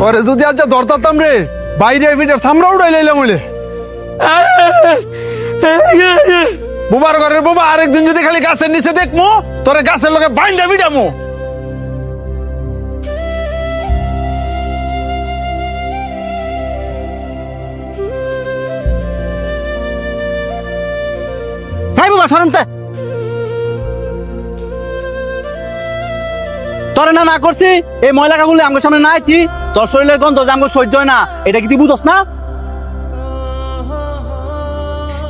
ওরে যদি আজ ধরতাম রে বাইরে ভিটার সামরা উড়াই লাইলাম হইলে বুবার ঘরের বাবা আরেকদিন যদি খালি গাছের নিচে দেখমু তোরে গাছের লগে বাইন্দা ভিটামু। ভাই বাবা সরন্তে তোরে না করছি এই ময়লা কাগুলি আমার সামনে না আইতি তোর শরীরের গন্ধ যে আমার সহ্য হয় না এটা কি তুই বুঝস না?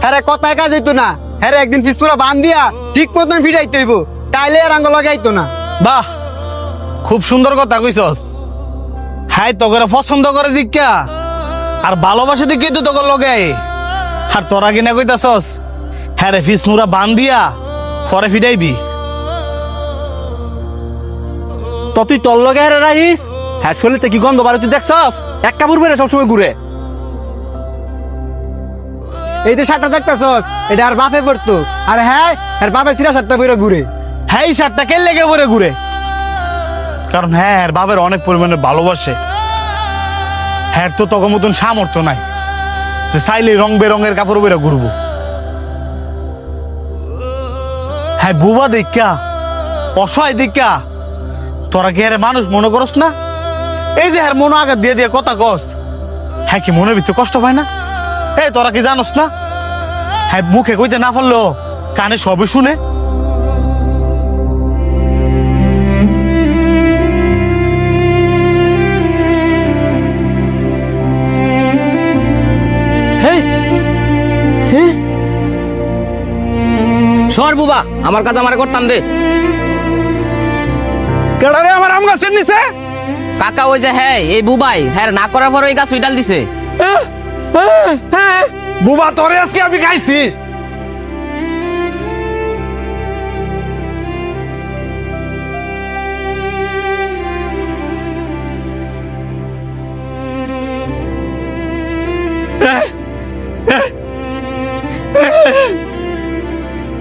হ্যাঁ কথায় কাজ হইতো না হ্যাঁ একদিন পিসপুরা বান দিয়া ঠিক মতন ফিরাইতে হইব তাইলে আর আঙ্গ লাগাইতো না। বাহ খুব সুন্দর কথা কইছস। হাই তোকে পছন্দ করে দিকা আর ভালোবাসে দিকে তো তোকে লগে আর তোরা কিনা কইতাছস হ্যাঁ রে ফিস মুরা বান দিয়া পরে ফিটাইবি। তো তুই তোর লগে হেরে রাইস হ্যাঁ শরীরতে কি গন্ধ বাড়ি তুই দেখছস এক কাপড় বেড়ে সবসময় ঘুরে এই যে শার্টটা দেখতেছস এটা আর বাপে পড়তো আর হ্যাঁ আর বাপে সিরা শার্টটা পরে ঘুরে। হ্যাঁ এই শার্টটা কে লেগে পরে ঘুরে কারণ হ্যাঁ আর বাবার অনেক পরিমাণে ভালোবাসে। হ্যাঁ তো তখন মতন সামর্থ্য নাই যে চাইলে রং বেরঙের কাপড় পরে ঘুরবো। হ্যাঁ বুবা দেখা অসহায় দেখা তোরা কি হ্যাঁ মানুষ মনে করস না? এই যে হ্যাঁ মনে আঘাত দিয়ে দিয়ে কথা কস হ্যাঁ কি মনের ভিতরে কষ্ট পায় না? এই তোরা কি জানোস না হ্যাঁ মুখে কইতে না পারলো কানে সবই শুনে। সর বুবা আমার কাজ আমার করতাম রে। কেডা রে আমার আম গাছের নিচে? কাকা ওই যে হ্যাঁ এই বুবাই হ্যাঁ না করার পর ওই গাছ উইটাল দিছে। বুবা তোরে আজকে আমি খাইছি।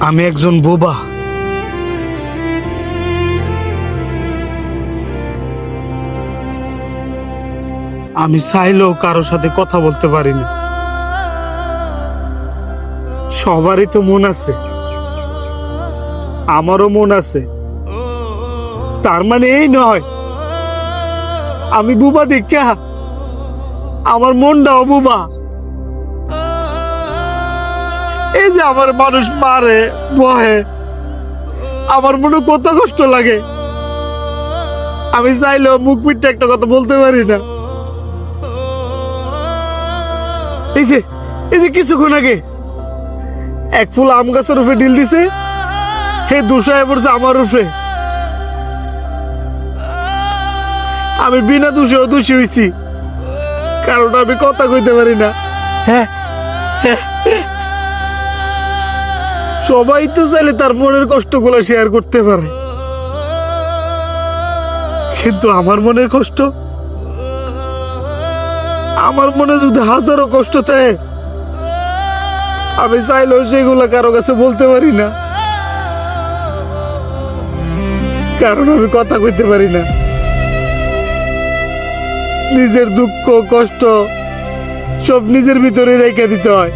আমি একজন বোবা। আমি চাইলেও কারোর সাথে কথা বলতে পারি না। সবারই তো মন আছে, আমারও মন আছে। তার মানে এই নয় আমি বুবা দেখা আমার মনটাও বুবা। এই যে আমার মানুষ মারে বহে আমার মনে কত কষ্ট লাগে। আমি চাইলেও মুখ পিঠে একটা কথা বলতে পারি না। এই যে কিছুক্ষণ আগে এক ফুল আম গাছের উপরে ঢিল দিছে হে দোষায় পড়ছে আমার উপরে। আমি বিনা দোষেও দোষী হয়েছি কারণ আমি কথা কইতে পারি না। সবাই তো চাইলে তার মনের কষ্টগুলো শেয়ার করতে পারে কিন্তু আমার মনের কষ্ট আমার মনে যদি হাজারো কষ্ট থাকে আমি চাইলেও সেগুলো কারো কাছে বলতে পারি না কারণ আমি কথা কইতে পারি না। নিজের দুঃখ কষ্ট সব নিজের ভিতরে রেখে দিতে হয়।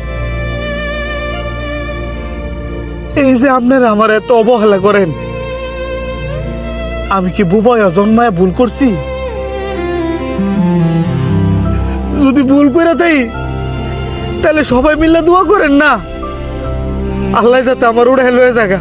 এই যে আপনারা আমার এত অবহেলা করেন আমি কি বুবাইয়া জন্মায় ভুল করছি? যদি ভুল করে তাই তাহলে সবাই মিলে দোয়া করেন না আল্লাহ যাতে আমার উড়ে লয়ে জায়গা।